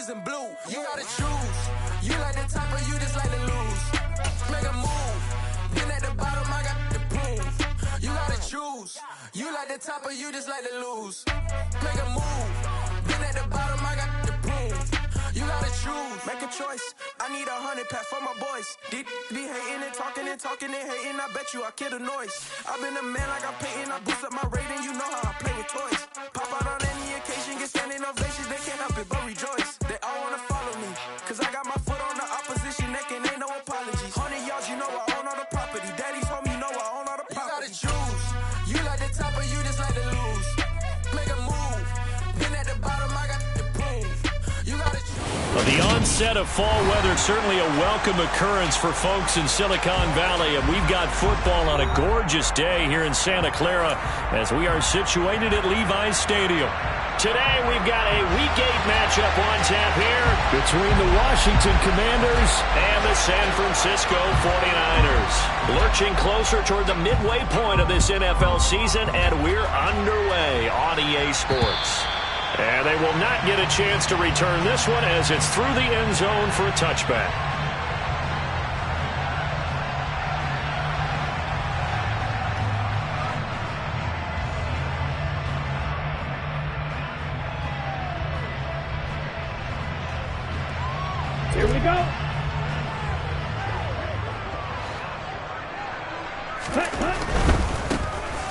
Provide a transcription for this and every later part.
oranges and blue. You gotta choose. You like the top or you just like to lose. Make a move. Been at the bottom, I got the proof. You gotta choose. You like the top or you just like to lose. Make a move. Been at the bottom, I got the proof. You gotta choose. Make a choice. I need 100 pack for my boys. Be hating and talking and hating. I bet you I kill the noise. I've been a man like I'm Peyton. I boost up my rating. You know how I play with toys. Pop out on any occasion, get standing ovations. They can't help it but rejoice. They all wanna follow me, cause I got my foot on the opposition neck and ain't no apologies. 100 yards, you know I own all the property. Daddy's home, you know I own all the property. You gotta choose. You like the top or you just like to lose. Make a move. Been at the bottom, I got the proof. You gotta choose. Well, the onset of fall weather, certainly a welcome occurrence for folks in Silicon Valley. And we've got football on a gorgeous day here in Santa Clara as we are situated at Levi's Stadium. Today we've got a Week 8 matchup on tap here between the Washington Commanders and the San Francisco 49ers. Lurching closer toward the midway point of this NFL season, and we're underway on EA Sports. And they will not get a chance to return this one as it's through the end zone for a touchback. Here we go.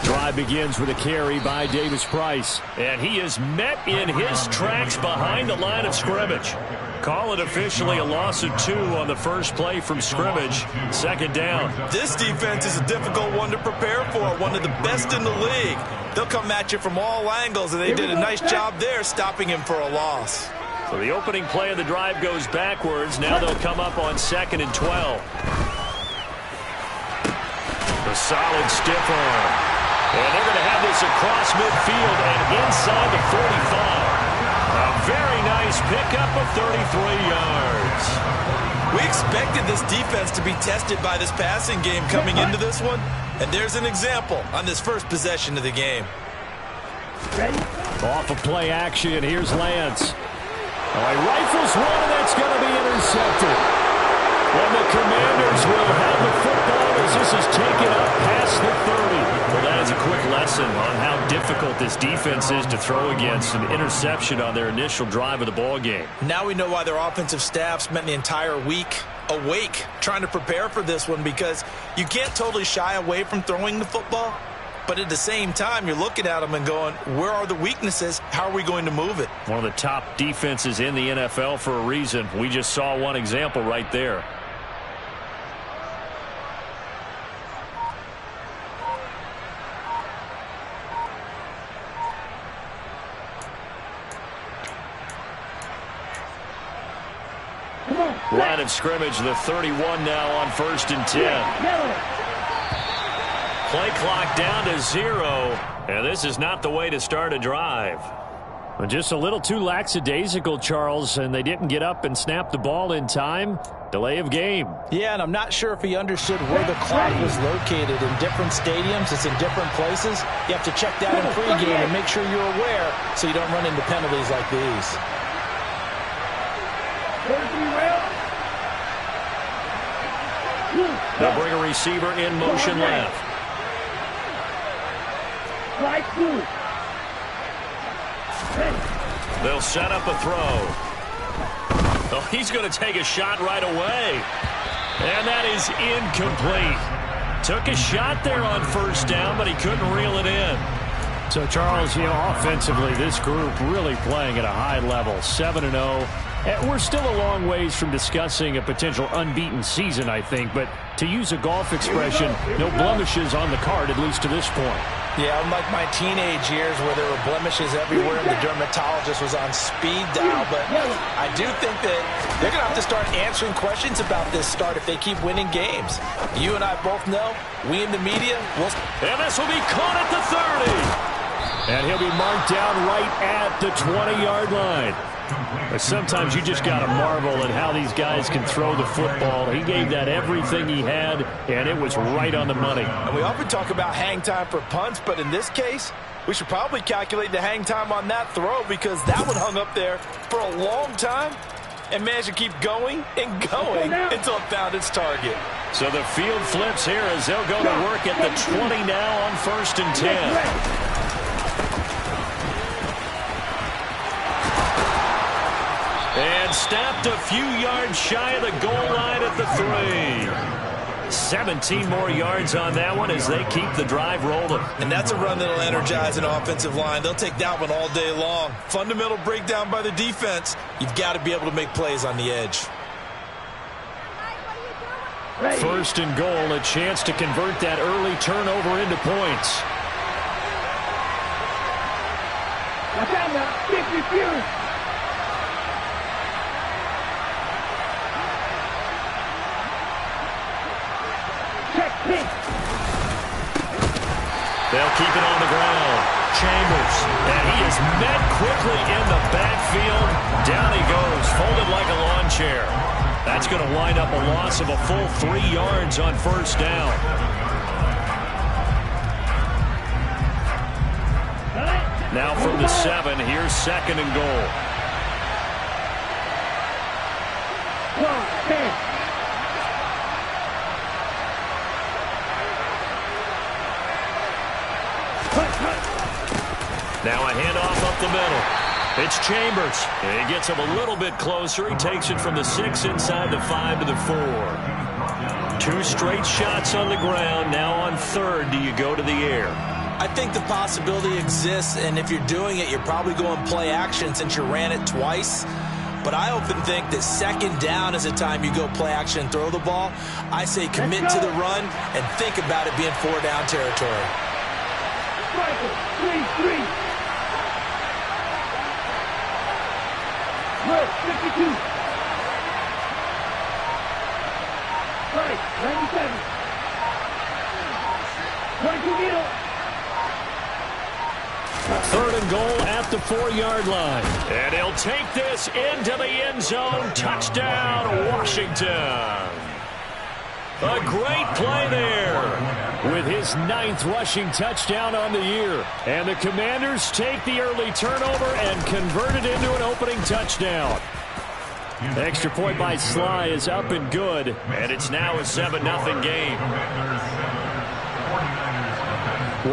Drive begins with a carry by Davis Price. And he is met in his tracks behind the line of scrimmage. Call it officially a loss of 2 on the first play from scrimmage. Second down. This defense is a difficult one to prepare for, one of the best in the league. They'll come at you from all angles, and they did a nice job there stopping him for a loss. So the opening play of the drive goes backwards. Now they'll come up on 2nd and 12. The solid stiff arm. And they're going to have this across midfield and inside the 45. A very nice pickup of 33 yards. We expected this defense to be tested by this passing game coming into this one. And there's an example on this first possession of the game. Off of play action, here's Lance. Oh, he rifles one, and that's going to be intercepted. And the Commanders will have the football as this is taken up past the 30. Well, that is a quick lesson on how difficult this defense is to throw against. An interception on their initial drive of the ball game. Now we know why their offensive staff spent the entire week awake trying to prepare for this one, because you can't totally shy away from throwing the football. But at the same time, you're looking at them and going, where are the weaknesses? How are we going to move it? One of the top defenses in the NFL for a reason. We just saw one example right there. Line of scrimmage, the 31 now on 1st and 10. Play clock down to 0, and this is not the way to start a drive. Just a little too lackadaisical, Charles, and they didn't get up and snap the ball in time. Delay of game. Yeah, and I'm not sure if he understood where the clock was located. In different stadiums, it's in different places. You have to check that in pregame and make sure you're aware so you don't run into penalties like these. They'll bring a receiver in motion left. They'll set up a throw. Oh, he's going to take a shot right away. And that is incomplete. Took a shot there on 1st down, but he couldn't reel it in. So, Charles, offensively, this group really playing at a high level, 7-0. We're still a long ways from discussing a potential unbeaten season, I think. But to use a golf expression, no blemishes on the card, at least to this point. Yeah, unlike my teenage years where there were blemishes everywhere and the dermatologist was on speed dial. But I do think that they're going to have to start answering questions about this start if they keep winning games. You and I both know, we in the media will... And this will be caught at the 30. And he'll be marked down right at the 20-yard line. But sometimes you just got to marvel at how these guys can throw the football. He gave that everything he had, and it was right on the money. And we often talk about hang time for punts, but in this case, we should probably calculate the hang time on that throw because that one hung up there for a long time and managed to keep going and going until it found its target. So the field flips here as they'll go to work at the 20 now on 1st and 10. And stopped a few yards shy of the goal line at the 3. 17 more yards on that one as they keep the drive rolling. And that's a run that'll energize an offensive line. They'll take that one all day long. Fundamental breakdown by the defense. You've got to be able to make plays on the edge. 1st and goal, a chance to convert that early turnover into points. Watch out now. Kick refuse. They'll keep it on the ground. Chambers, and he is met quickly in the backfield. Down he goes, folded like a lawn chair. That's going to wind up a loss of a full 3 yards on 1st down. Now from the 7, here's 2nd and goal. Now a handoff up the middle. It's Chambers. And he gets him a little bit closer. He takes it from the 6 inside the 5 to the 4. 2 straight shots on the ground. Now on 3rd, do you go to the air? I think the possibility exists, and if you're doing it, you're probably going play action since you ran it twice. But I often think that 2nd down is a time you go play action and throw the ball. I say commit to the run and think about it being 4-down territory. 3-3. 52. 97. 22 middle. 3rd and goal at the 4-yard line. And he'll take this into the end zone. Touchdown, Washington. A great play there with his 9th rushing touchdown on the year. And the Commanders take the early turnover and convert it into an opening touchdown. The extra point by Sly is up and good, and it's now a 7-0 game.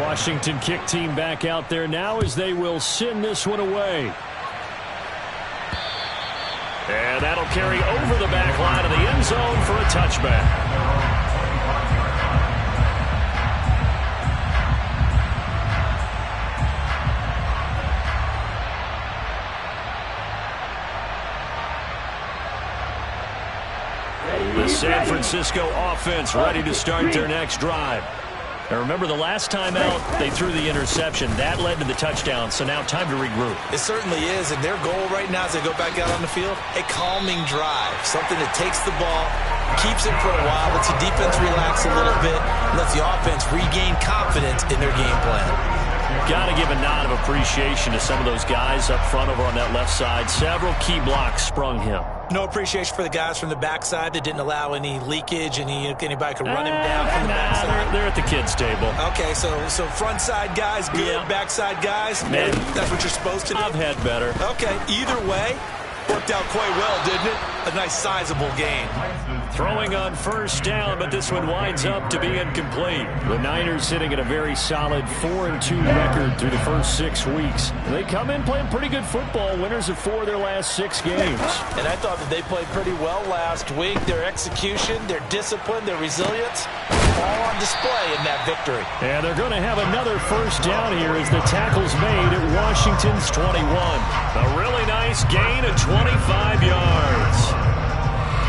Washington kick team back out there now as they will send this one away. And that'll carry over the back line of the end zone for a touchback. The San Francisco offense ready to start their next drive. Now remember, the last time out, they threw the interception. That led to the touchdown, so now time to regroup. It certainly is, and their goal right now as they go back out on the field, a calming drive, something that takes the ball, keeps it for a while, lets the defense relax a little bit, lets the offense regain confidence in their game plan. Got to give a nod of appreciation to some of those guys up front over on that left side. Several key blocks sprung him. No appreciation for the guys from the backside that didn't allow any leakage, anybody could run him down from the backside. They're at the kids' table. Okay, so front side guys good, yeah. Backside guys, man, that's what you're supposed to do? I've had better. Okay, either way, worked out quite well, didn't it? A nice sizable gain. Throwing on 1st down, but this one winds up to be incomplete. The Niners sitting at a very solid 4-2 record through the first 6 weeks. They come in playing pretty good football, winners of 4 of their last 6 games. And I thought that they played pretty well last week. Their execution, their discipline, their resilience, all on display in that victory. And they're going to have another 1st down here as the tackle's made at Washington's 21. A really nice gain of 25 yards.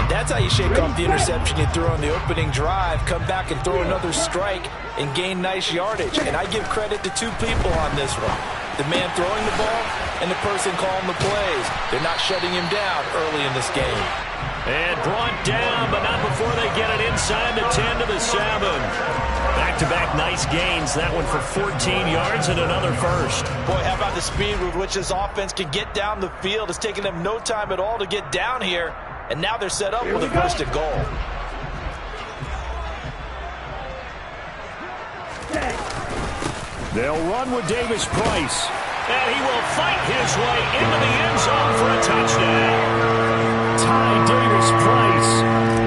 That's how you shake off the interception you threw on the opening drive, come back and throw another strike and gain nice yardage. And I give credit to 2 people on this one. The man throwing the ball and the person calling the plays. They're not shutting him down early in this game. And brought down, but not before they get it inside the 10 to the 7. Back-to-back nice gains. That one for 14 yards and another first. Boy, how about the speed with which this offense can get down the field? It's taken them no time at all to get down here, and now they're set up with a first and goal. They'll run with Davis Price, and he will fight his way into the end zone for a touchdown. Davis Price,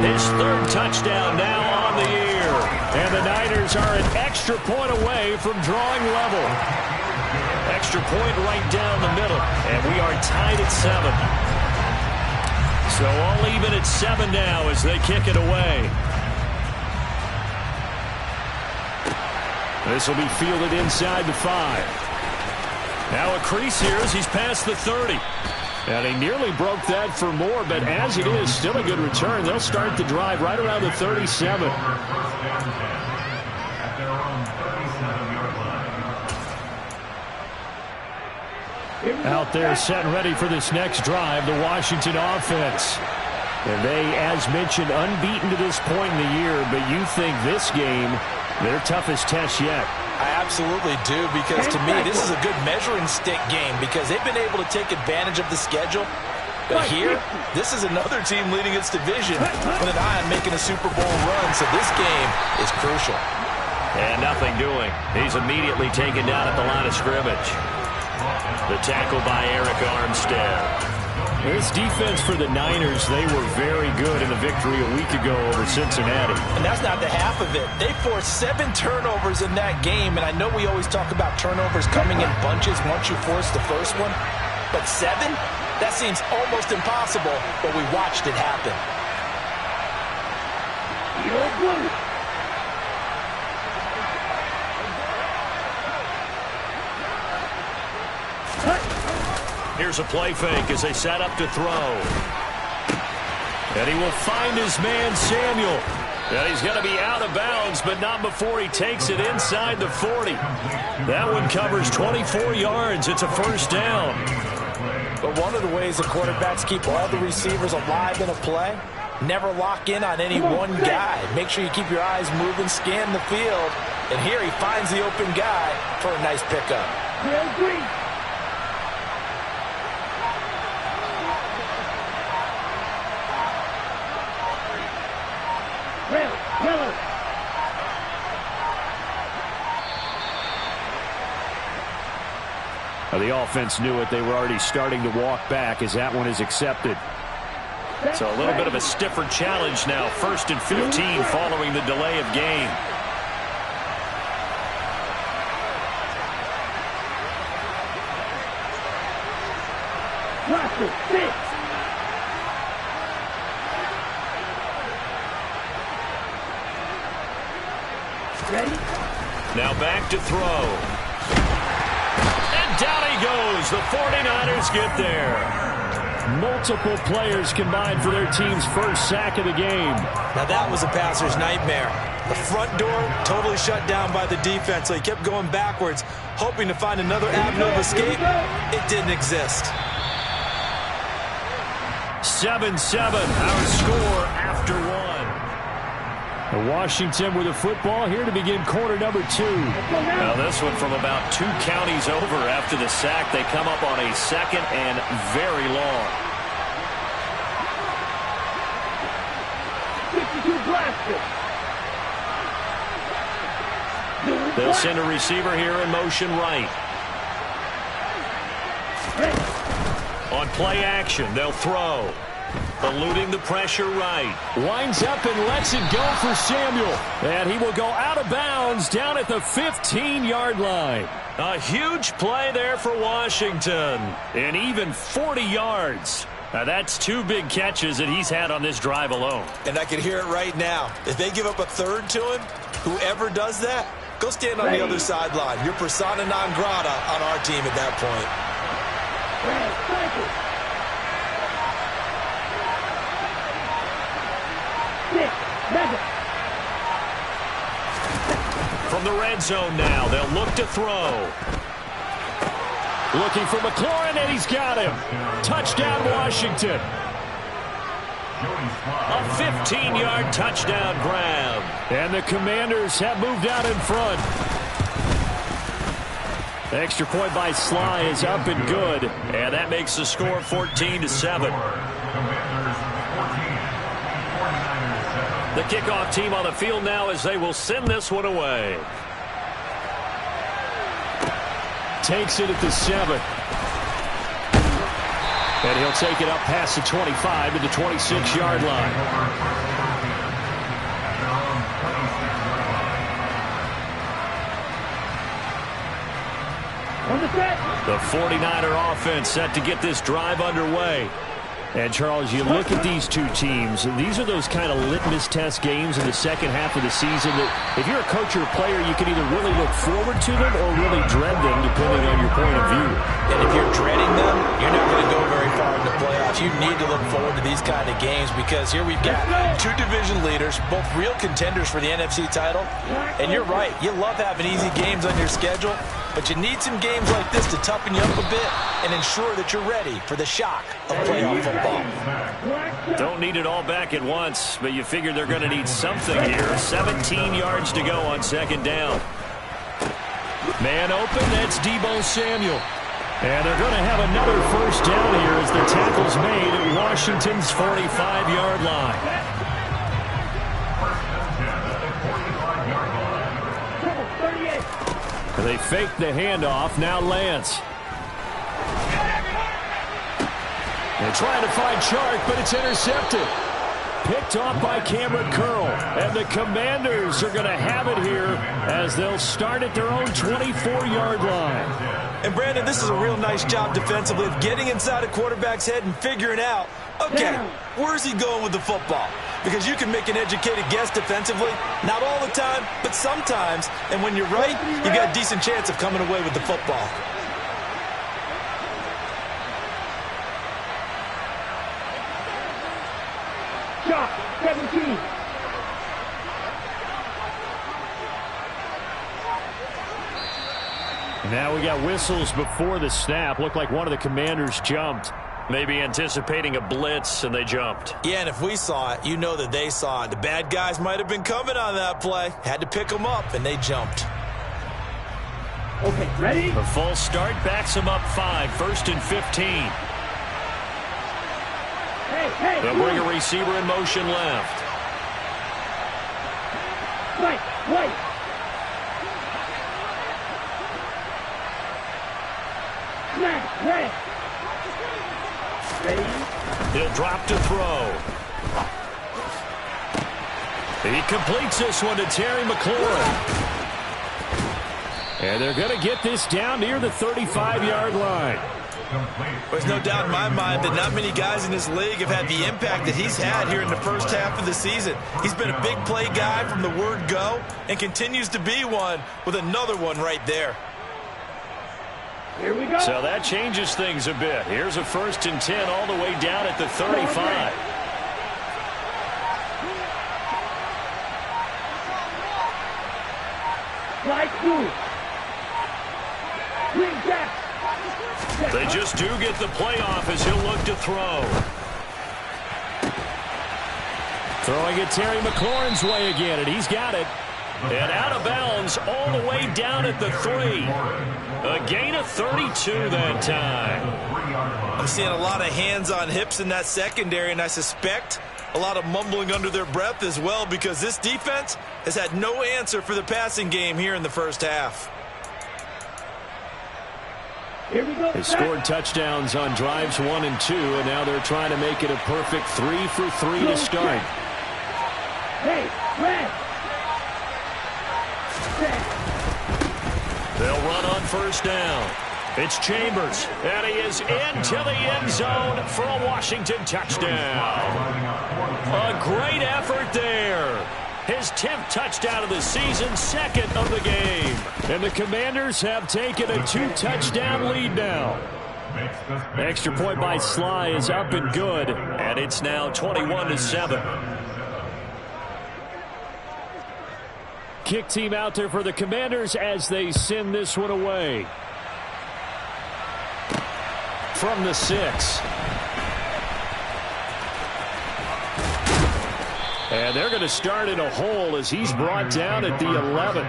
his third touchdown now on the year. And the Niners are an extra point away from drawing level. Extra point right down the middle, and we are tied at 7. So all even at 7 now as they kick it away. This will be fielded inside the 5. Now a crease here as he's past the 30. And he nearly broke that for more, but as it is, still a good return. They'll start the drive right around the 37. Out there set and ready for this next drive, the Washington offense. And they, as mentioned, unbeaten to this point in the year, but you think this game, their toughest test yet. I absolutely do, because to me, this is a good measuring stick game because they've been able to take advantage of the schedule. But here, this is another team leading its division with an eye on making a Super Bowl run, so this game is crucial. And nothing doing. He's immediately taken down at the line of scrimmage. The tackle by Eric Armstead. This defense for the Niners, they were very good in the victory a week ago over Cincinnati. And that's not the half of it. They forced 7 turnovers in that game, and I know we always talk about turnovers coming in bunches once you force the first one. But 7? That seems almost impossible, but we watched it happen. Here's a play fake as they set up to throw. And he will find his man, Samuel. And he's going to be out of bounds, but not before he takes it inside the 40. That one covers 24 yards. It's a first down. But one of the ways the quarterbacks keep all the receivers alive in a play, never lock in on any one guy. Make sure you keep your eyes moving, scan the field. And here he finds the open guy for a nice pickup. The offense knew it. They were already starting to walk back as that one is accepted. So a little bit of a stiffer challenge now. 1st and 15 following the delay of game. Now back to throw. Down he goes. The 49ers get there. Multiple players combined for their team's first sack of the game. Now that was a passer's nightmare. The front door totally shut down by the defense, so he kept going backwards, hoping to find another avenue of escape. It didn't exist. 7-7, our score after 1. Washington with the football here to begin quarter number 2. Now this one from about 2 counties over after the sack. They come up on a 2nd and very long. 52 blasters. They'll send a receiver here in motion right. On play action, they'll throw. Eluding the pressure right. Winds up and lets it go for Samuel. And he will go out of bounds down at the 15-yard line. A huge play there for Washington. And even 40 yards. Now that's 2 big catches that he's had on this drive alone. And I can hear it right now. If they give up a 3rd to him, whoever does that, go stand on the other sideline. You're persona non grata on our team at that point. From the red zone now, they'll look to throw. Looking for McLaurin, and he's got him. Touchdown, Washington. A 15-yard touchdown grab. And the Commanders have moved out in front. The extra point by Sly is up and good. And that makes the score 14-7. The kickoff team on the field now as they will send this one away. Takes it at the 7. And he'll take it up past the 25 to the 26-yard line. The 49er offense set to get this drive underway. And, Charles, you look at these two teams, these are those kind of litmus test games in the second half of the season that if you're a coach or a player, you can either really look forward to them or really dread them, depending on your point of view. And if you're dreading them, you're not going to go very far in the playoffs. You need to look forward to these kind of games because here we've got two division leaders, both real contenders for the NFC title. And you're right, you love having easy games on your schedule, but you need some games like this to toughen you up a bit and ensure that you're ready for the shock of playoff football. Don't need it all back at once, but you figure they're going to need something here. 17 yards to go on second down. Man open, that's Deebo Samuel. And they're going to have another first down here as the tackle's made at Washington's 45-yard line. They fake the handoff. Now Lance. They're trying to find Chark, but it's intercepted. Picked off by Cameron Curl. And the Commanders are going to have it here as they'll start at their own 24-yard line. And, Brandon, this is a real nice job defensively of getting inside a quarterback's head and figuring out, okay, where's he going with the football? Because you can make an educated guess defensively. Not all the time, but sometimes. And when you're right, you got a decent chance of coming away with the football. Shot, 17. Now we got whistles before the snap. Looked like one of the Commanders jumped. Maybe anticipating a blitz, and they jumped. Yeah, and if we saw it, you know that they saw it. The bad guys might have been coming on that play. Had to pick them up, and they jumped. Okay, ready? The false start backs them up 5, 1st and 15. Hey, They'll bring a receiver in motion left. Right. Snap, ready. He'll drop to throw. He completes this one to Terry McLaurin. And they're going to get this down near the 35-yard line. There's no doubt in my mind that not many guys in this league have had the impact that he's had here in the first half of the season. He's been a big play guy from the word go and continues to be one with another one right there. Here we go. So that changes things a bit. Here's a 1st and 10 all the way down at the 35. Slide through. Bring back. They just do get the playoff as he'll look to throw. Throwing it Terry McLaurin's way again, and he's got it. And out of bounds all the way down at the 3. A gain of 32 that time. I'm seeing a lot of hands on hips in that secondary, and I suspect a lot of mumbling under their breath as well because this defense has had no answer for the passing game here in the first half. Here we go. They scored touchdowns on drives 1 and 2, and now they're trying to make it a perfect 3 for 3 to start. Hey, red. They'll run on first down. It's Chambers, and he is into the end zone for a Washington touchdown. A great effort there. His 10th touchdown of the season, 2nd of the game. And the Commanders have taken a 2-touchdown lead now. Extra point by Sly is up and good, and it's now 21-7. Kick team out there for the Commanders as they send this one away. from the 6. And they're going to start in a hole as he's brought down at the 11.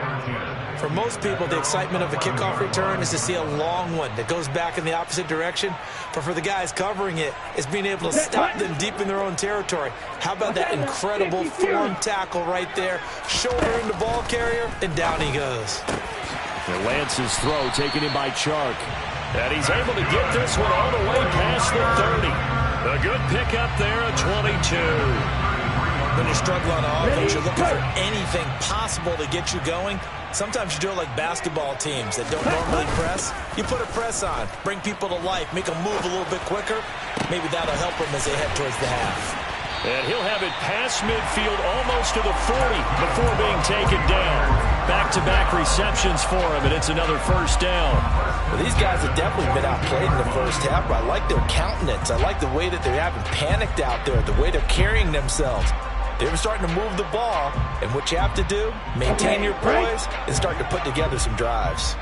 For most people, the excitement of a kickoff return is to see a long one that goes back in the opposite direction. But for the guys covering it, it's being able to stop them deep in their own territory. How about that incredible form tackle right there? Shoulder in the ball carrier, and down he goes. And Lance's throw taken in by Chark. And he's able to get this one all the way past the 30. A good pickup there at 22. When you struggle on offense, you're looking for anything possible to get you going. Sometimes you do it like basketball teams that don't normally press. You put a press on, bring people to life, make them move a little bit quicker. Maybe that'll help them as they head towards the half. And he'll have it past midfield almost to the 40 before being taken down. Back-to-back receptions for him, and it's another first down. Well, these guys have definitely been outplayed in the first half, but I like their countenance. I like the way that they haven't panicked out there, the way they're carrying themselves. They're starting to move the ball, and what you have to do, maintain your poise and start to put together some drives.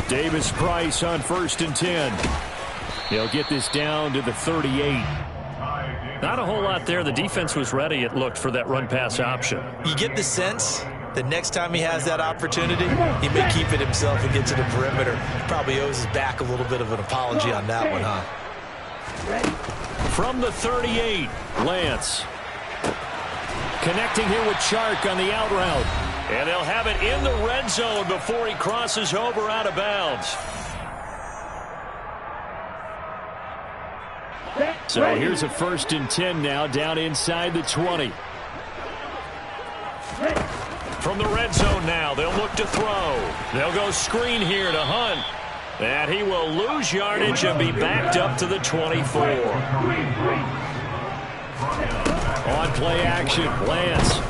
Davis Price on 1st and 10. He'll get this down to the 38. Not a whole lot there. The defense was ready, it looked, for that run-pass option. You get the sense that next time he has that opportunity, he may keep it himself and get to the perimeter. Probably owes his back a little bit of an apology on that one, huh? From the 38, Lance. Connecting here with Chark on the out route. And they'll have it in the red zone before he crosses over out of bounds. So here's a 1st and 10 now, down inside the 20. From the red zone now, they'll look to throw. They'll go screen here to Hunt. And he will lose yardage and be backed up to the 24. On play action, Lance.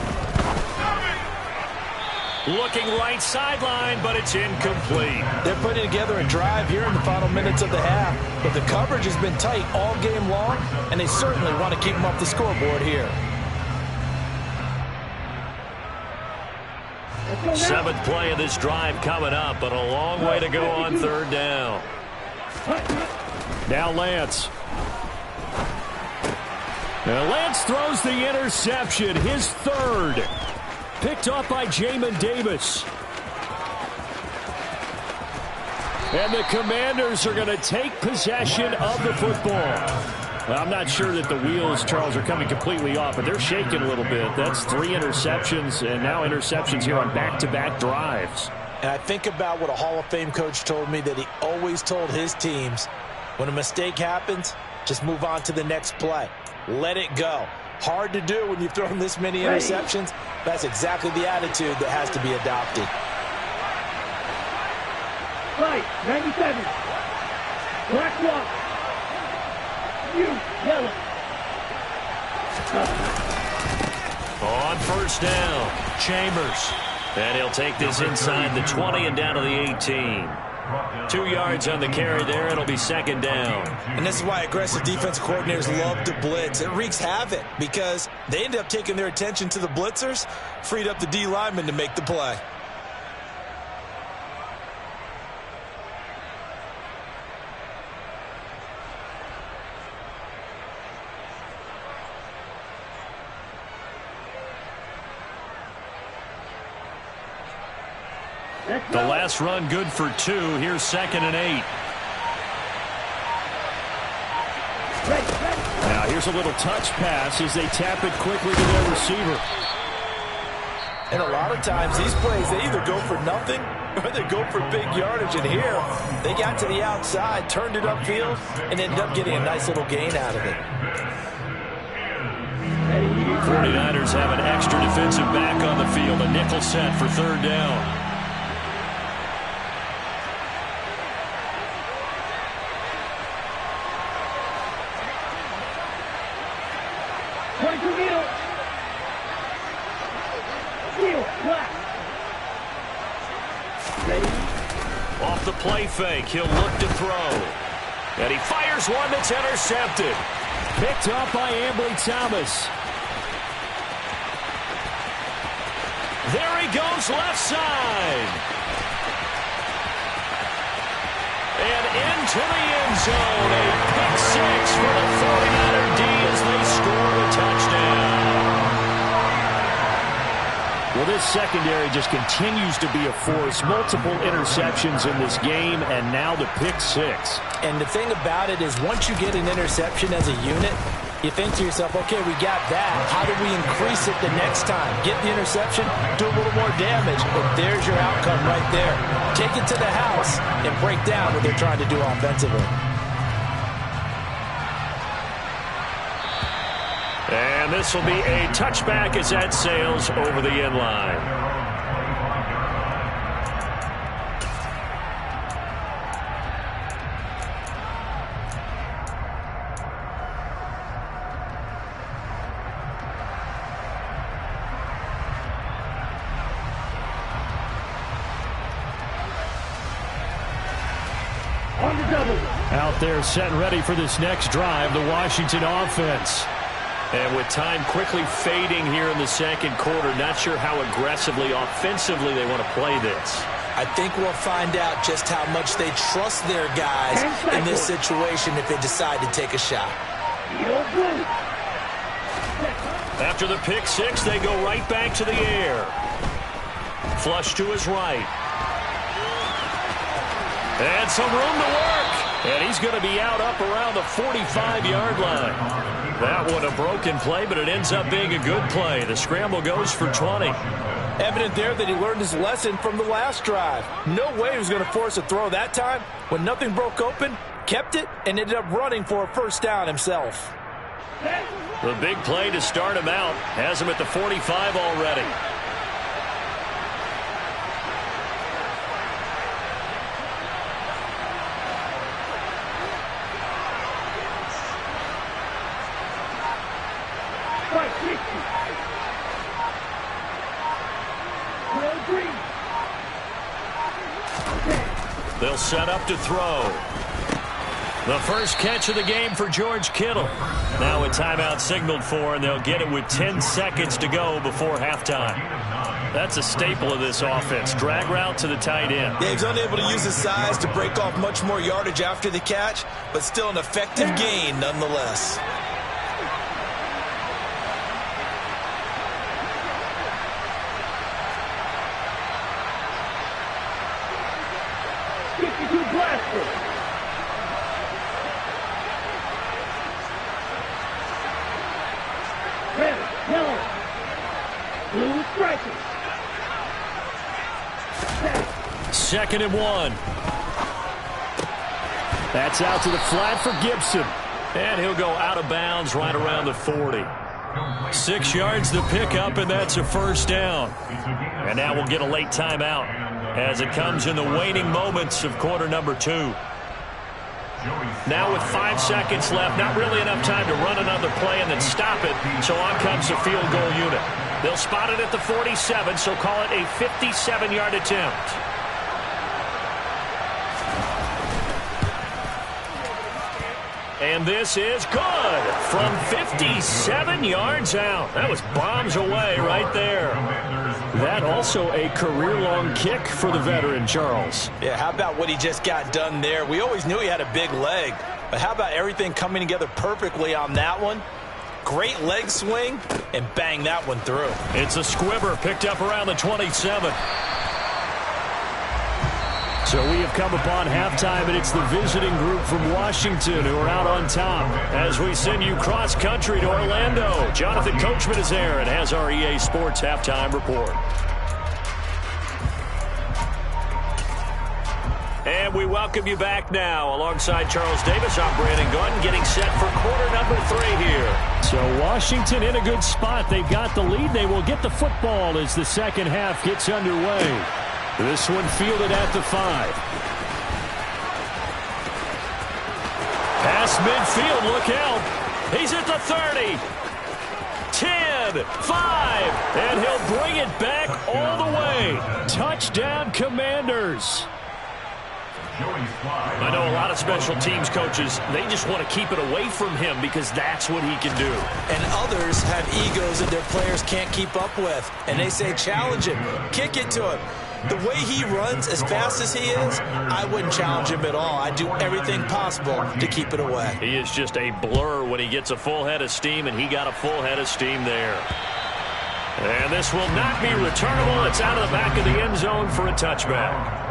Looking right sideline, but it's incomplete. They're putting together a drive here in the final minutes of the half, but the coverage has been tight all game long, and they certainly want to keep them off the scoreboard here. 7th play of this drive coming up, but a long way to go on 3rd down. Now Lance. Now Lance throws the interception, his 3rd. Picked off by Jamin Davis. And the Commanders are going to take possession of the football. Well, I'm not sure that the wheels, Charles, are coming completely off, but they're shaking a little bit. That's 3 interceptions, and now interceptions here on back-to-back drives. And I think about what a Hall of Fame coach told me, that he always told his teams, when a mistake happens, just move on to the next play. Let it go. Hard to do when you've thrown this many interceptions. That's exactly the attitude that has to be adopted. Right, 97. Black walk. Yellow. On 1st down, Chambers. And he'll take this inside the 20 and down to the 18. 2 yards on the carry there. It'll be 2nd down. And this is why aggressive defense coordinators love to blitz. It wreaks havoc because they end up taking their attention to the blitzers, freed up the D lineman to make the play. The last run good for 2. Here's 2nd and 8. Now here's a little touch pass as they tap it quickly to their receiver. And a lot of times these plays, they either go for nothing or they go for big yardage. And here, they got to the outside, turned it upfield, and ended up getting a nice little gain out of it. 49ers have an extra defensive back on the field. A nickel set for 3rd down. Off the play fake, he'll look to throw. And he fires one that's intercepted. Picked up by Ambly Thomas. There he goes left side. And into the end zone. A pick six for the 49er D as they score the touchdown. Well, this secondary just continues to be a force. Multiple interceptions in this game, and now the pick six. And the thing about it is once you get an interception as a unit, you think to yourself, okay, we got that. How do we increase it the next time? Get the interception, do a little more damage, and there's your outcome right there. Take it to the house and break down what they're trying to do offensively. And this will be a touchback as that sails over the end line. Out there set and ready for this next drive, the Washington offense. And with time quickly fading here in the second quarter, not sure how aggressively, offensively they want to play this. I think we'll find out just how much they trust their guys in this situation if they decide to take a shot. After the pick six, they go right back to the air. Flush to his right. And some room to work. And he's going to be out up around the 45-yard line. That one a broken play, but it ends up being a good play. The scramble goes for 20. Evident there that he learned his lesson from the last drive. No way he was going to force a throw that time. When nothing broke open, kept it, and ended up running for a first down himself. The big play to start him out has him at the 45 already. They'll set up to throw. The first catch of the game for George Kittle. Now a timeout signaled for, and they'll get it with 10 seconds to go before halftime. That's a staple of this offense. Drag route to the tight end. Yeah, he's unable to use his size to break off much more yardage after the catch, but still an effective gain nonetheless. Second and 1. That's out to the flat for Gibson. And he'll go out of bounds right around the 40. 6 yards the pickup, and that's a first down. And now we'll get a late timeout as it comes in the waning moments of quarter number 2. Now with 5 seconds left, not really enough time to run another play and then stop it, so on comes the field goal unit. They'll spot it at the 47, so call it a 57-yard attempt. And this is good from 57 yards out. That was bombs away right there. That also a career-long kick for the veteran, Charles. Yeah, how about what he just got done there? We always knew he had a big leg, but how about everything coming together perfectly on that one? Great leg swing, and bang that one through. It's a squibber picked up around the 27. So we have come upon halftime, and it's the visiting group from Washington who are out on top. As we send you cross-country to Orlando, Jonathan Coachman is there and has our EA Sports halftime report. And we welcome you back now. Alongside Charles Davis, I'm Brandon Gunn, getting set for quarter number 3 here. So Washington in a good spot. They've got the lead. They will get the football as the second half gets underway. This one fielded at the 5. Past midfield, look out. He's at the 30. 10, 5, and he'll bring it back all the way. Touchdown, Commanders. I know a lot of special teams coaches, they just want to keep it away from him because that's what he can do. And others have egos that their players can't keep up with. And they say, challenge him, kick it to him. The way he runs, as fast as he is, I wouldn't challenge him at all. I'd do everything possible to keep it away. He is just a blur when he gets a full head of steam, and he got a full head of steam there. And this will not be returnable. It's out of the back of the end zone for a touchback.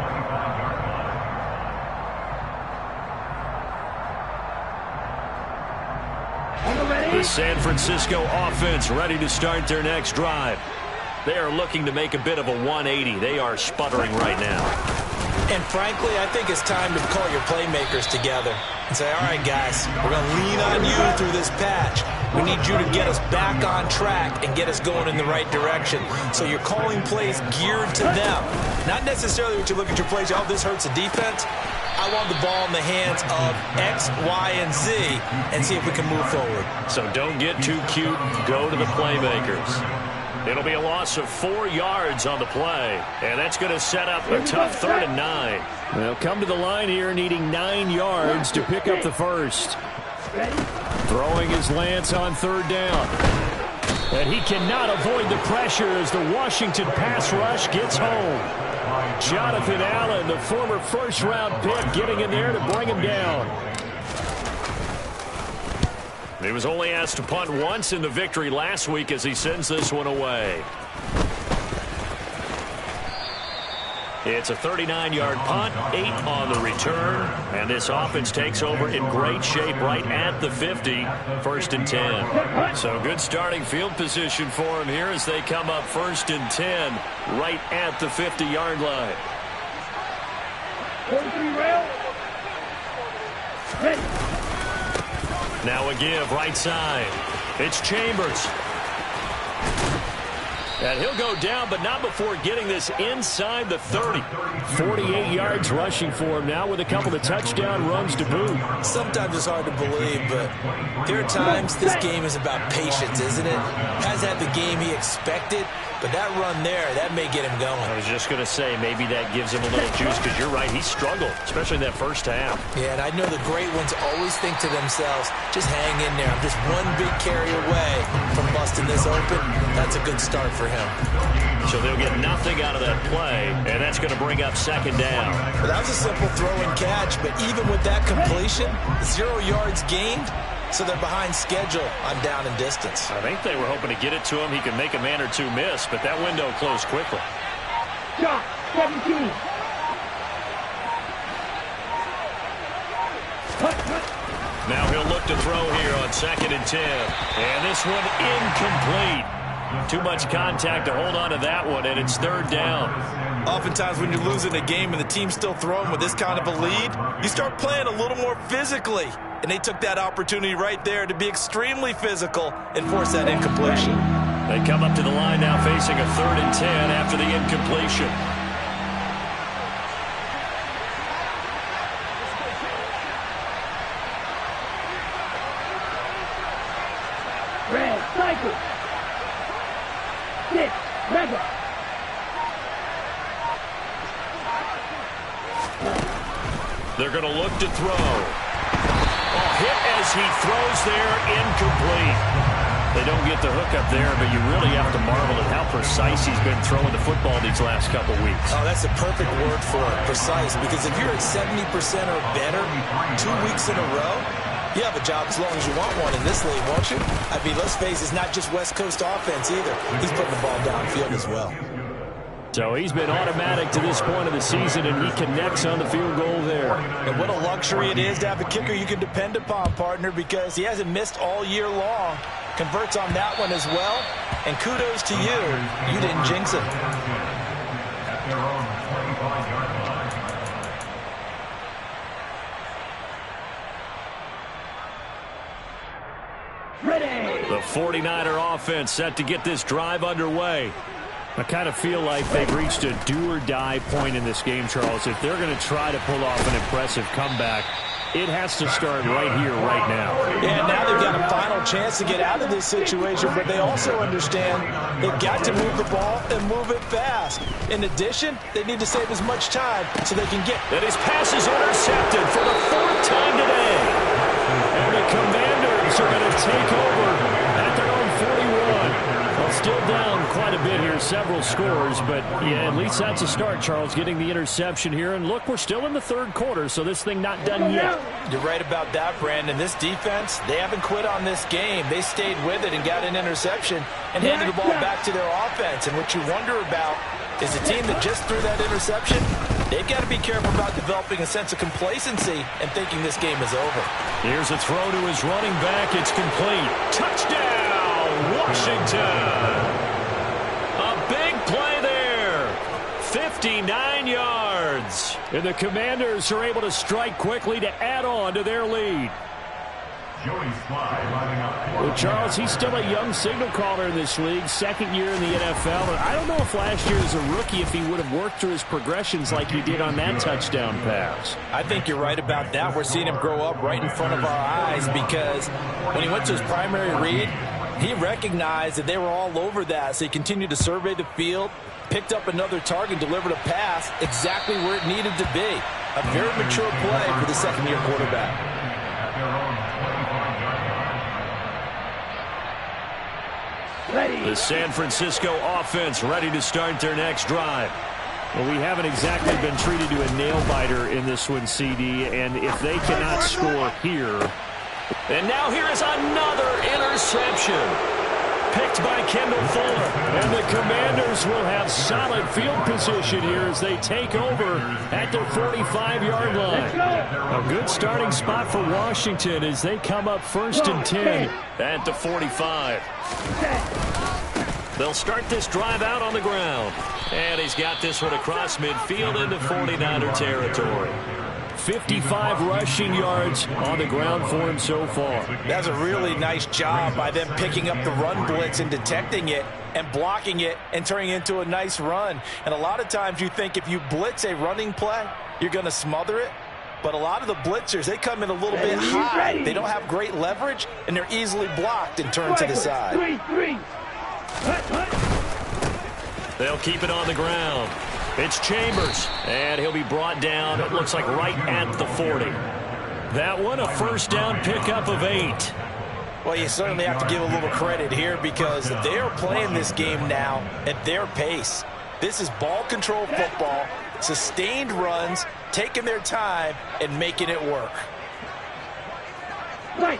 The San Francisco offense ready to start their next drive. They are looking to make a bit of a 180. They are sputtering right now. And frankly, I think it's time to call your playmakers together and say, all right, guys, we're going to lean on you through this patch. We need you to get us back on track and get us going in the right direction. So you're calling plays geared to them. Not necessarily what you look at your plays, oh, this hurts the defense. I want the ball in the hands of X, Y, and Z and see if we can move forward. So don't get too cute. Go to the playmakers. It'll be a loss of 4 yards on the play, and that's going to set up a tough 3rd and 9. They'll come to the line here needing 9 yards to pick up the first. Throwing his Lance on 3rd down. And he cannot avoid the pressure as the Washington pass rush gets home. Jonathan Allen, the former first-round pick, getting in there to bring him down. He was only asked to punt once in the victory last week as he sends this one away. It's a 39-yard punt, 8 on the return, and this offense takes over in great shape right at the 50, 1st and 10. So good starting field position for him here as they come up 1st and 10 right at the 50-yard line. 43 rail. Ready. Now a give right side. It's Chambers. And he'll go down, but not before getting this inside the 30. 48 yards rushing for him now with a couple of touchdown runs to boot. Sometimes it's hard to believe, but there are times this game is about patience, isn't it? Has had the game he expected, but that run there, that may get him going. I was just going to say, maybe that gives him a little juice, because you're right, he struggled, especially in that first half. Yeah, and I know the great ones always think to themselves, just hang in there. I'm just one big carry away from busting this open. That's a good start for him. So they'll get nothing out of that play, and that's going to bring up 2nd down. Well, that was a simple throw and catch, but even with that completion, 0 yards gained, so they're behind schedule on down and distance. I think they were hoping to get it to him. He could make a man or two miss, but that window closed quickly. Shot 17. Now he'll look to throw here on 2nd and 10. And this one incomplete. Too much contact to hold on to that one, and it's 3rd down. Oftentimes when you're losing a game and the team's still throwing with this kind of a lead, you start playing a little more physically. And they took that opportunity right there to be extremely physical and force that incompletion. They come up to the line now facing a 3rd and 10 after the incompletion. Red, cycle. 6, rebel. They're going to look to throw. Hit as he throws there, incomplete. They don't get the hook up there, but you really have to marvel at how precise he's been throwing the football these last couple weeks. Oh, that's a perfect word for it, precise, because if you're at 70% or better 2 weeks in a row, you have a job as long as you want one in this league, won't you? I mean, let's face it, it's not just West Coast offense either. He's putting the ball downfield as well. So he's been automatic to this point of the season, and he connects on the field goal there. And what a luxury it is to have a kicker you can depend upon, partner, because he hasn't missed all year long. Converts on that one as well. And kudos to you. You didn't jinx it. Ready. The 49er offense set to get this drive underway. I kind of feel like they've reached a do-or-die point in this game, Charles. If they're going to try to pull off an impressive comeback, it has to start right here, right now. Yeah, now they've got a final chance to get out of this situation, but they also understand they've got to move the ball and move it fast. In addition, they need to save as much time so they can get. And his pass is intercepted for the 4th time today. And the Commanders are going to take over at their own 41. Well, still down quite a bit here, several scores, but yeah, at least that's a start, Charles, getting the interception here. And look, we're still in the third quarter, so this thing not done yet. You're right about that, Brandon. This defense, they haven't quit on this game. They stayed with it and got an interception and handed the ball back to their offense. And what you wonder about is a team that just threw that interception, they've got to be careful about developing a sense of complacency and thinking this game is over. Here's a throw to his running back. It's complete. Touchdown, Washington. A big play there. 59 yards. And the Commanders are able to strike quickly to add on to their lead. Well, Charles, he's still a young signal caller in this league, second year in the NFL. And I don't know if last year as a rookie if he would have worked through his progressions like he did on that touchdown pass. I think you're right about that. We're seeing him grow up right in front of our eyes because when he went to his primary read, he recognized that they were all over that. So he continued to survey the field, picked up another target, delivered a pass exactly where it needed to be. A very mature play for the second-year quarterback. The San Francisco offense ready to start their next drive. Well, we haven't exactly been treated to a nail-biter in this one, CD, and if they cannot score here. And now here is another interception. Picked by Kendall Fuller. And the Commanders will have solid field position here as they take over at their 45-yard line. A good starting spot for Washington as they come up 1st and 10 at the 45. They'll start this drive out on the ground. And he's got this one across midfield into 49er territory. 55 rushing yards on the ground for him so far. That's a really nice job by them picking up the run blitz and detecting it and blocking it and turning it into a nice run. And a lot of times you think if you blitz a running play, you're going to smother it. But a lot of the blitzers, they come in a little bit high. They don't have great leverage, and they're easily blocked and turned to the side. They'll keep it on the ground. It's Chambers, and he'll be brought down, it looks like right at the 40. That one, a first down pickup of 8. Well, you certainly have to give a little credit here because they are playing this game now at their pace. This is ball control football, sustained runs, taking their time and making it work. Right.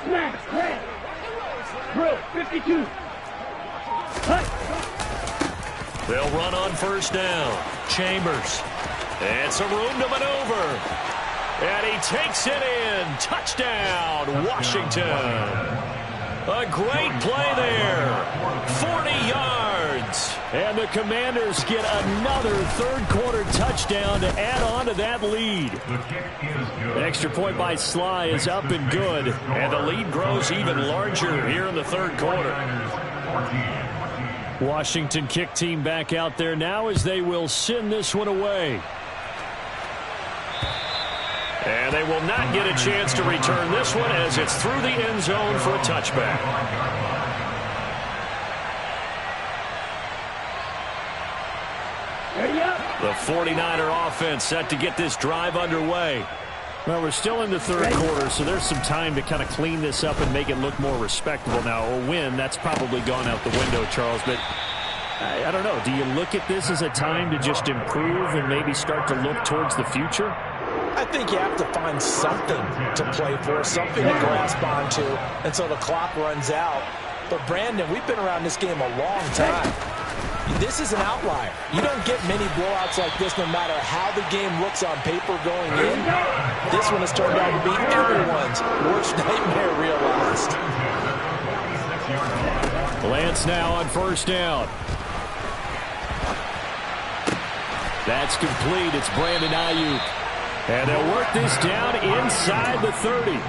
Smash, red. Drill, 52. They'll run on first down. Chambers. And some room to maneuver. And he takes it in. Touchdown, Washington. A great play there. 40 yards. And the Commanders get another third-quarter touchdown to add on to that lead. The extra point by Sly is up and good. And the lead grows even larger here in the third quarter. Washington kick team back out there now as they will send this one away. And they will not get a chance to return this one as it's through the end zone for a touchback. The 49er offense set to get this drive underway. Well, we're still in the third quarter, so there's some time to kind of clean this up and make it look more respectable. Now, a win, that's probably gone out the window, Charles, but I don't know. Do you look at this as a time to just improve and maybe start to look towards the future? I think you have to find something to play for, something to grasp onto until the clock runs out. But, Brandon, we've been around this game a long time. This is an outlier. You don't get many blowouts like this no matter how the game looks on paper going in. This one has turned out to be everyone's worst nightmare realized. Lance now on first down. That's complete. It's Brandon Ayuk. And they'll work this down inside the 30.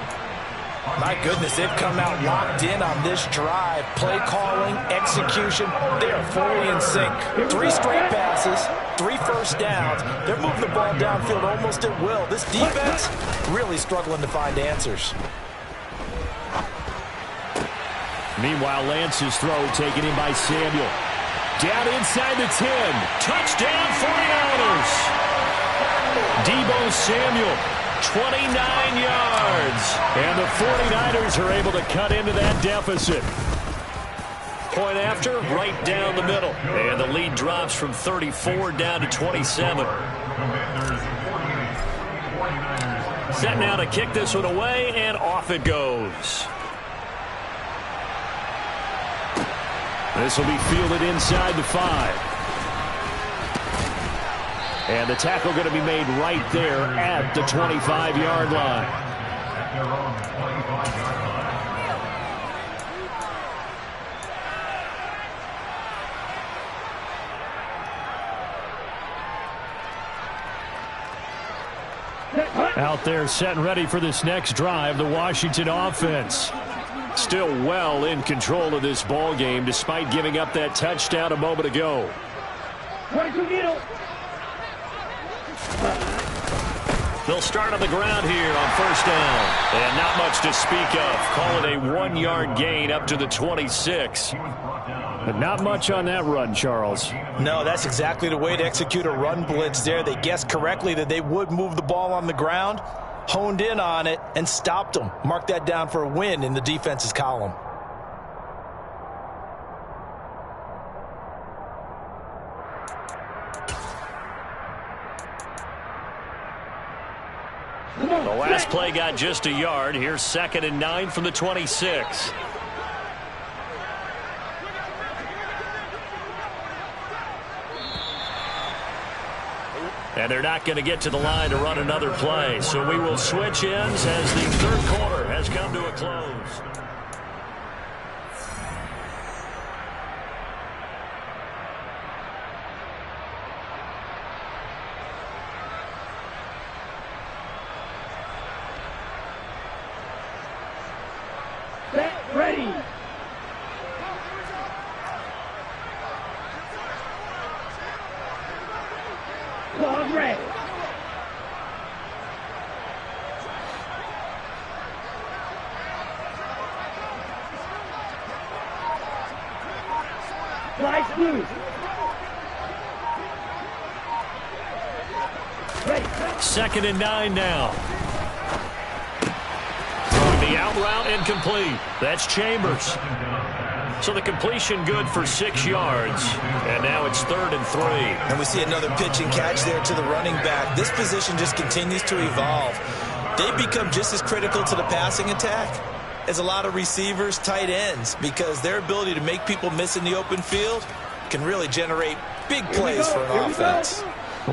My goodness, they've come out locked in on this drive. Play calling, execution, they are fully in sync. 3 straight passes, 3 first downs. They're moving the ball downfield almost at will. This defense really struggling to find answers. Meanwhile, Lance's throw taken in by Samuel. Down inside the 10. Touchdown 49ers. Deebo Samuel, 29 yards. And the 49ers are able to cut into that deficit. Point after, right down the middle. And the lead drops from 34 down to 27. Set now to kick this one away, and off it goes. This will be fielded inside the 5. And the tackle going to be made right there at the 25-yard line. Out there set and ready for this next drive, the Washington offense. Still well in control of this ball game despite giving up that touchdown a moment ago. 22 middle. They'll start on the ground here on first down. And not much to speak of. Call it a 1-yard gain up to the 26. But not much on that run, Charles. No, that's exactly the way to execute a run blitz there. They guessed correctly that they would move the ball on the ground, honed in on it, and stopped them. Mark that down for a win in the defense's column. The last play got just a yard. Here's 2nd and 9 from the 26. And they're not going to get to the line to run another play. So we will switch ends as the third quarter has come to a close. Set, ready. Claws ready. Slice loose. Ready. 2nd and 9 now. Throwing the out route incomplete. That's Chambers. So the completion good for 6 yards. And now it's 3rd and 3. And we see another pitch and catch there to the running back. This position just continues to evolve. They become just as critical to the passing attack as a lot of receivers, tight ends, because their ability to make people miss in the open field can really generate big plays for an offense.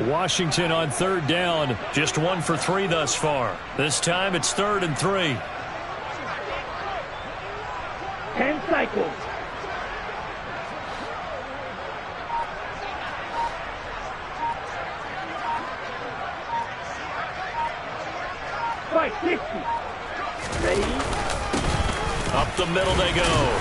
Washington on 3rd down, just 1 for 3 thus far. This time it's 3rd and 3. 10 cycles. Fight 60. Ready. Up the middle they go.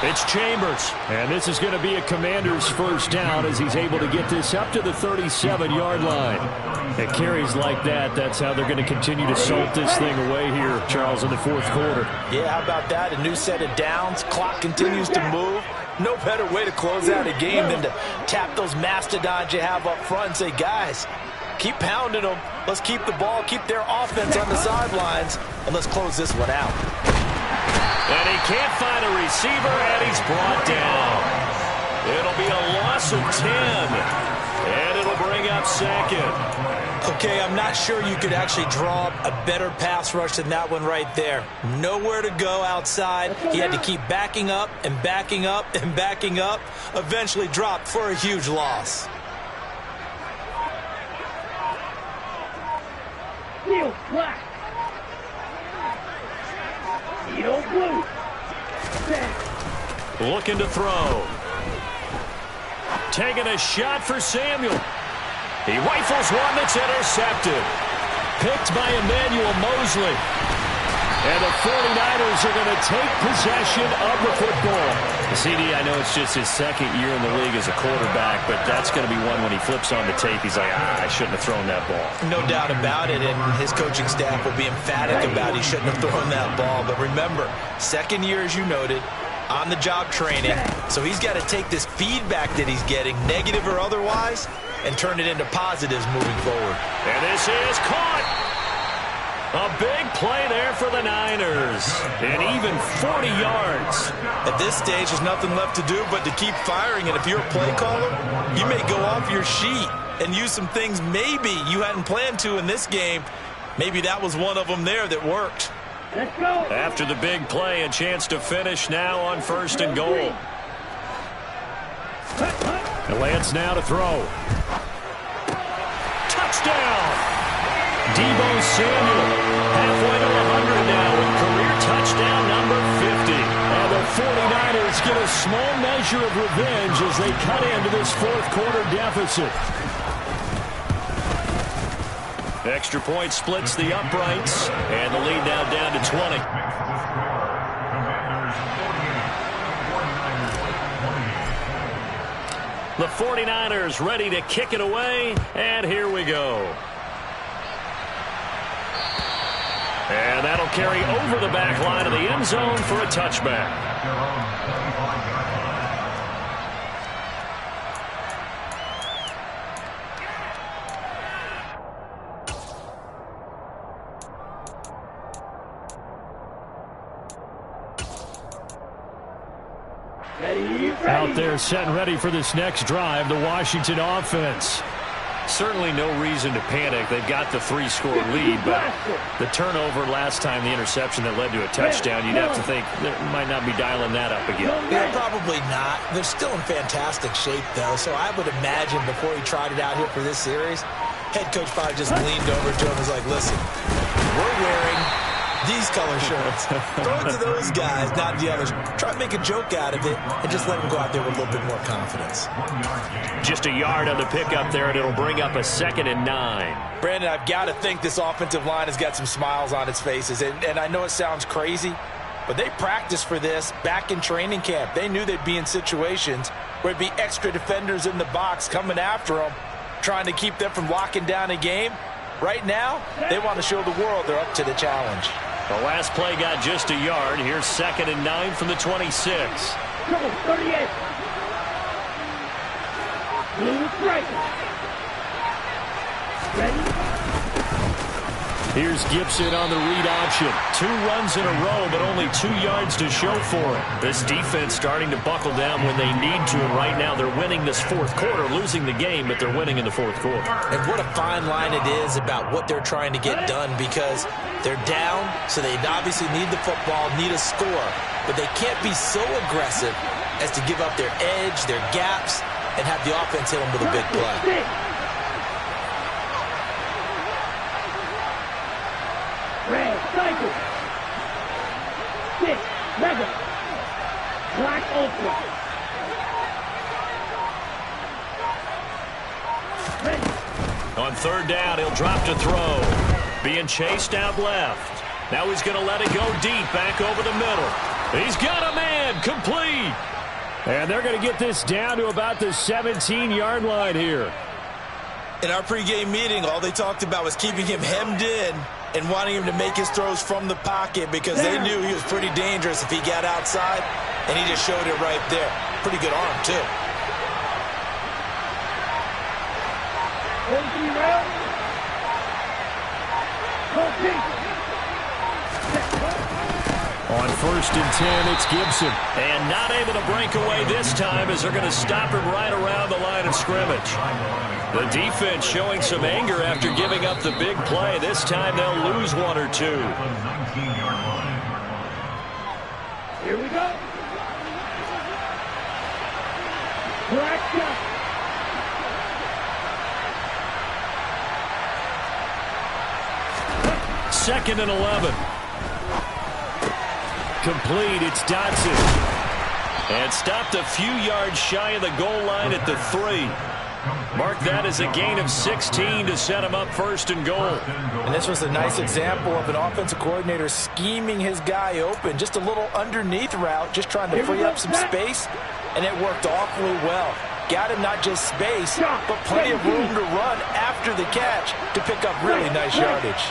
It's Chambers. And this is going to be a Commander's first down as he's able to get this up to the 37-yard line. It carries like that. That's how they're going to continue to salt this thing away here, Charles, in the 4th quarter. Yeah, how about that? A new set of downs. Clock continues to move. No better way to close out a game than to tap those mastodons you have up front and say, guys, keep pounding them. Let's keep the ball, keep their offense on the sidelines, and let's close this one out. And he can't find a receiver, and he's brought down. It'll be a loss of 10, and it'll bring up 2nd. Okay, I'm not sure you could actually draw a better pass rush than that one right there. Nowhere to go outside. He had to keep backing up and backing up and backing up. Eventually dropped for a huge loss. Steel black. Steel blue. Set. Looking to throw. Taking a shot for Samuel. He rifles one that's intercepted. Picked by Emmanuel Mosley. And the 49ers are going to take possession of the football. CD, I know it's just his 2nd year in the league as a quarterback, but that's going to be one when he flips on the tape, he's like, I shouldn't have thrown that ball. No doubt about it, and his coaching staff will be emphatic about he shouldn't have thrown that ball. But remember, 2nd year, as you noted, on-the-job training, So he's got to take this feedback that he's getting, negative or otherwise, and turn it into positives moving forward. And this is caught. A big play there for the Niners. And even 40 yards. At this stage, there's nothing left to do but to keep firing. And if you're a play caller, you may go off your sheet and use some things maybe you hadn't planned to in this game. Maybe that was one of them there that worked. Let's go. After the big play, a chance to finish now on 1st and goal. And Lance now to throw. Touchdown! Deebo Samuel, halfway to 100 now with career touchdown number 50. And the 49ers get a small measure of revenge as they cut into this fourth quarter deficit. Extra point splits the uprights, and the lead now down to 20. The 49ers ready to kick it away, and here we go. And that'll carry over the back line of the end zone for a touchback. Out there set and ready for this next drive, the Washington offense. Certainly no reason to panic. They've got the 3-score lead, but the turnover last time, the interception that led to a touchdown, you'd have to think they might not be dialing that up again. Yeah, probably not. They're still in fantastic shape, though, so I would imagine before he tried it out here for this series, head coach probably just leaned over to him and was like, listen, we're wearing these color shirts. Throw it to those guys, not the others. Try to make a joke out of it and just let them go out there with a little bit more confidence. Just a yard on the pickup there, and it'll bring up a 2nd and 9. Brandon, I've got to think this offensive line has got some smiles on its faces. And I know it sounds crazy, but they practiced for this back in training camp. They knew they'd be in situations where there'd be extra defenders in the box coming after them, trying to keep them from locking down a game. Right now, they want to show the world they're up to the challenge. The last play got just a yard. Here's 2nd and 9 from the 26. Come on, 38. Blue striker. Ready? Here's Gibson on the read option. 2 runs in a row, but only 2 yards to show for it. This defense starting to buckle down when they need to, and right now they're winning this fourth quarter, losing the game, but they're winning in the fourth quarter. And what a fine line it is about what they're trying to get done, because they're down, so they obviously need the football, need a score, but they can't be so aggressive as to give up their edge, their gaps, and have the offense hit them with a big play. Red cycle. 6 mega. Black ultra. Ready. On 3rd down, he'll drop to throw. Being chased out left. Now he's going to let it go deep, back over the middle. He's got a man, complete. And they're going to get this down to about the 17-yard line here. In our pregame meeting, all they talked about was keeping him hemmed in and wanting him to make his throws from the pocket because they knew he was pretty dangerous if he got outside, and he just showed it right there. Pretty good arm, too. On 1st and 10, it's Gibson. And not able to break away this time as they're going to stop him right around the line of scrimmage. The defense showing some anger after giving up the big play. This time they'll lose 1 or 2. Here we go. Black shot. Second and 11. Complete, it's Dotson. And stopped a few yards shy of the goal line at the 3. Mark that as a gain of 16 to set him up 1st and goal. And this was a nice example of an offensive coordinator scheming his guy open. Just a little underneath route, just trying to free up some space, and it worked awfully well. Got him not just space, but plenty of room to run after the catch to pick up really nice yardage.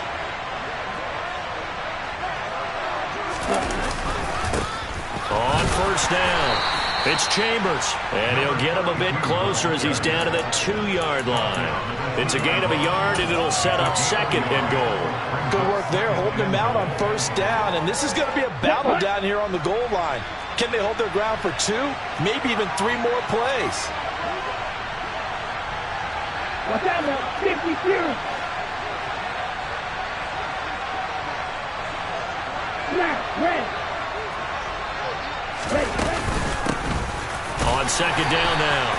On 1st down, It's Chambers, and he'll get him a bit closer as he's down to the 2-yard line. It's a gain of a yard, and it'll set up 2nd and goal. Good work there, holding him out on 1st down, and this is going to be a battle down here on the goal line. Can they hold their ground for 2, maybe even 3 more plays? Watch out now, 52. Snap, red. On 2nd down now,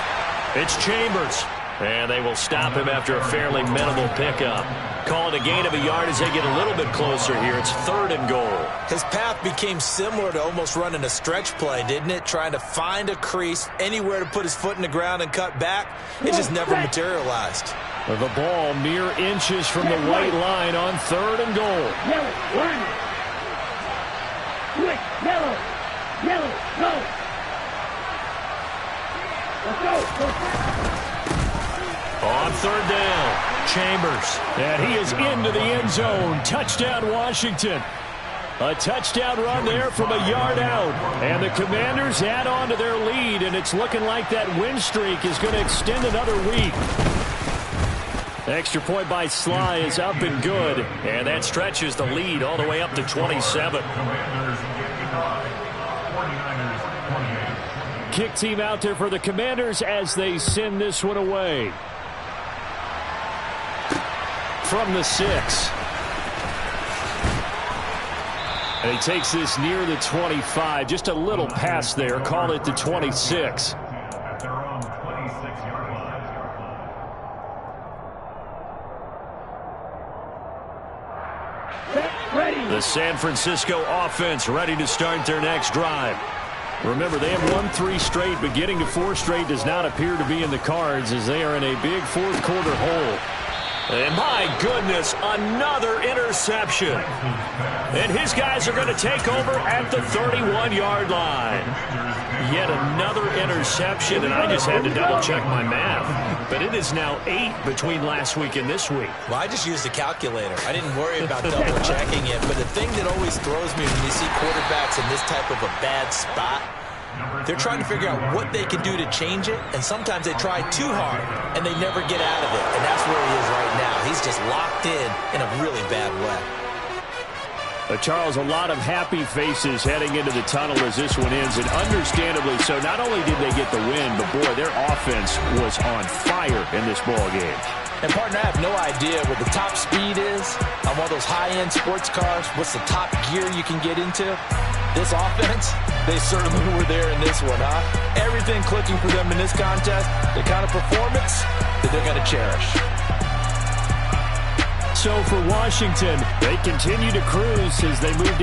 it's Chambers. And they will stop him after a fairly minimal pickup. Call it a gain of a yard as they get a little bit closer here. It's 3rd and goal. His path became similar to almost running a stretch play, didn't it? Trying to find a crease, anywhere to put his foot in the ground and cut back. It just never materialized. The ball mere inches from the white line on 3rd and goal. Yellow, line. Quick, yellow, yellow, go. Let's go. On 3rd down, Chambers. And he is into the end zone. Touchdown, Washington. A touchdown run there from a yard out. And the Commanders add on to their lead, and it's looking like that win streak is going to extend another week. Extra point by Sly is up and good, and that stretches the lead all the way up to 27. Kick team out there for the Commanders as they send this one away. From the 6. And he takes this near the 25. Just a little pass there. Call it the 26. The San Francisco offense ready to start their next drive. Remember, they have won 3 straight, but getting to 4 straight does not appear to be in the cards as they are in a big 4th quarter hole. And my goodness, another interception. And his guys are going to take over at the 31-yard line. Yet another interception, and I just had to double-check my math. But it is now 8 between last week and this week. Well, I just used a calculator. I didn't worry about double-checking it. But the thing that always throws me when you see quarterbacks in this type of a bad spot, they're trying to figure out what they can do to change it, and sometimes they try too hard, and they never get out of it. And that's where he is right now. He's just locked in a really bad way. Charles, a lot of happy faces heading into the tunnel as this one ends, and understandably so. Not only did they get the win, but, boy, their offense was on fire in this ball game. And, partner, I have no idea what the top speed is on one of those high-end sports cars. What's the top gear you can get into? This offense, they certainly were there in this one, huh? Everything clicking for them in this contest, the kind of performance that they're going to cherish. So for Washington, they continue to cruise as they move to